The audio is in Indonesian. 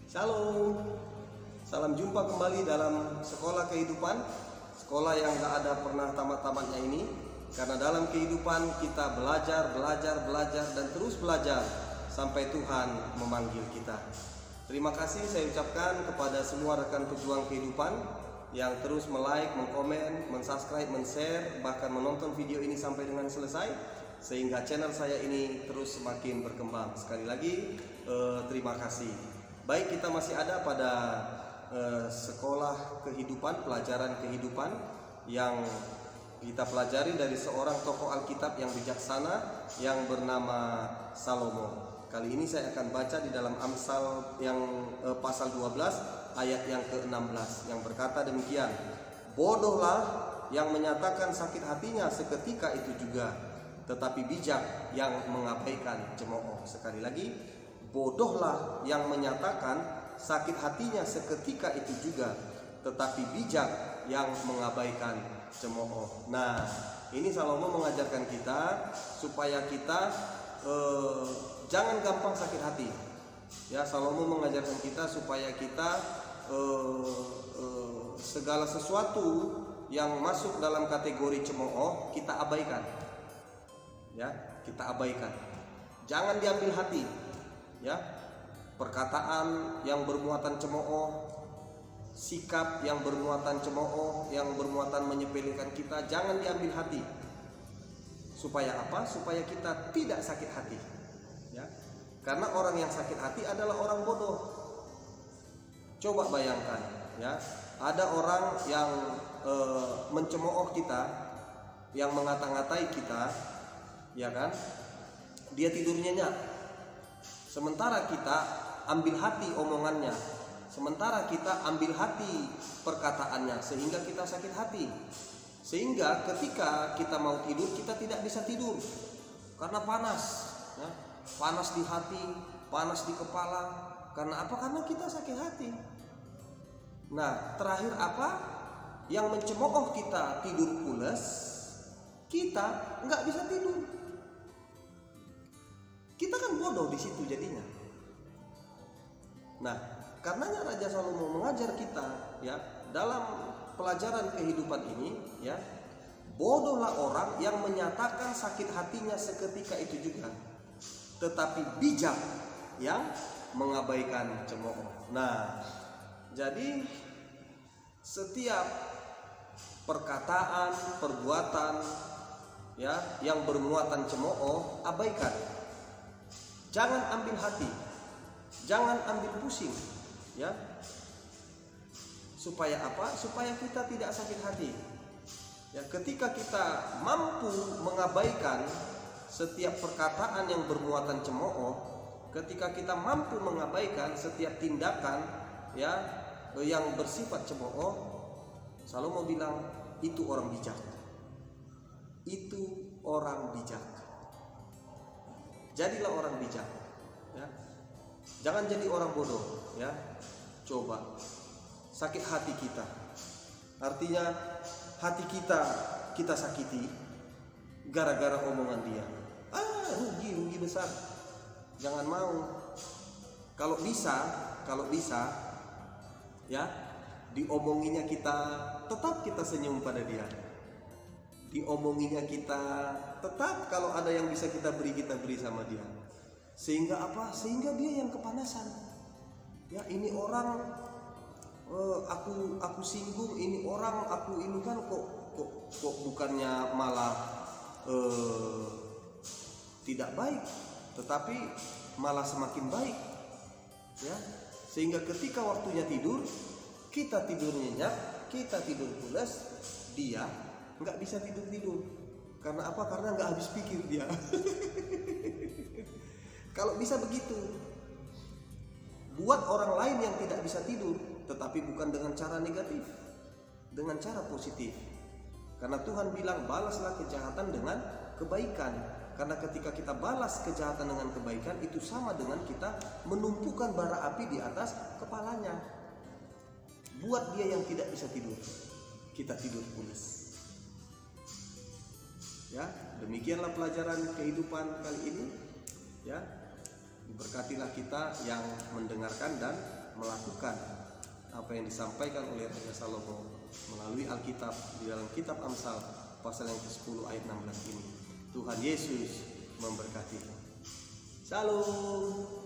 Shalom, salam jumpa kembali dalam sekolah kehidupan. Sekolah yang gak ada pernah tamat-tamatnya ini. Karena dalam kehidupan kita belajar, dan terus belajar sampai Tuhan memanggil kita. Terima kasih saya ucapkan kepada semua rekan pejuang kehidupan yang terus like, komen, subscribe, share, bahkan menonton video ini sampai dengan selesai, sehingga channel saya ini terus semakin berkembang. Sekali lagi terima kasih. Baik, kita masih ada pada sekolah kehidupan, pelajaran kehidupan yang kita pelajari dari seorang tokoh Alkitab yang bijaksana yang bernama Salomo. Kali ini saya akan baca di dalam Amsal yang pasal 12 ayat yang ke-16 yang berkata demikian. Bodohlah yang menyatakan sakit hatinya seketika itu juga, tetapi bijak yang mengabaikan cemooh. Sekali lagi, bodohlah yang menyatakan sakit hatinya seketika itu juga, tetapi bijak yang mengabaikan cemooh. Nah, ini Salomo mengajarkan kita supaya kita jangan gampang sakit hati. Ya, Salomo mengajarkan kita supaya kita segala sesuatu yang masuk dalam kategori cemooh kita abaikan. Ya, kita abaikan. Jangan diambil hati. Ya, perkataan yang bermuatan cemooh, sikap yang bermuatan cemooh, yang bermuatan menyepelekan kita, jangan diambil hati. Supaya apa? Supaya kita tidak sakit hati. Ya, karena orang yang sakit hati adalah orang bodoh. Coba bayangkan, ya, ada orang yang mencemooh kita, yang mengata-ngatai kita, ya kan? Dia tidur nyenyak. Sementara kita ambil hati omongannya, sementara kita ambil hati perkataannya, sehingga kita sakit hati. Sehingga ketika kita mau tidur, kita tidak bisa tidur karena panas, ya? Panas di hati, panas di kepala. Karena apa? Karena kita sakit hati. Nah, terakhir apa? Yang mencemooh kita tidur pules, kita nggak bisa tidur. Kita kan bodoh di situ jadinya. Nah, karenanya Raja Salomo mengajar kita, ya, dalam pelajaran kehidupan ini, ya, bodohlah orang yang menyatakan sakit hatinya seketika itu juga, tetapi bijak yang mengabaikan cemooh. Nah, jadi setiap perkataan, perbuatan, ya, yang bermuatan cemooh abaikan. Jangan ambil hati, jangan ambil pusing, ya. Supaya apa? Supaya kita tidak sakit hati. Ya, ketika kita mampu mengabaikan setiap perkataan yang bermuatan cemooh, ketika kita mampu mengabaikan setiap tindakan, ya, yang bersifat cemooh, Salomo bilang itu orang bijak. Itu orang bijak. Jadilah orang bijak, ya. Jangan jadi orang bodoh, ya. Coba sakit hati kita, artinya hati kita sakiti gara-gara omongan dia. Rugi besar. Jangan mau. Kalau bisa, ya, diomonginya kita tetap kita senyum pada dia. Diomonginya kita tetap, kalau ada yang bisa kita beri sama dia. Sehingga apa? Sehingga dia yang kepanasan. Ya, ini orang aku singgung, ini orang aku ini kan kok bukannya malah tidak baik, tetapi malah semakin baik. Ya, sehingga ketika waktunya tidur, kita tidur nyenyak, kita tidur pulas, dia nggak bisa tidur. Karena apa? Karena nggak habis pikir dia. Kalau bisa begitu, buat orang lain yang tidak bisa tidur, tetapi bukan dengan cara negatif, dengan cara positif. Karena Tuhan bilang balaslah kejahatan dengan kebaikan. Karena ketika kita balas kejahatan dengan kebaikan, itu sama dengan kita menumpukan bara api di atas kepalanya. Buat dia yang tidak bisa tidur, kita tidur pulas. Ya, demikianlah pelajaran kehidupan kali ini. Ya, Berkatilah kita yang mendengarkan dan melakukan apa yang disampaikan oleh Raja Salomo melalui Alkitab di dalam kitab Amsal pasal yang ke-10 ayat 16 ini. Tuhan Yesus memberkati. Shalom.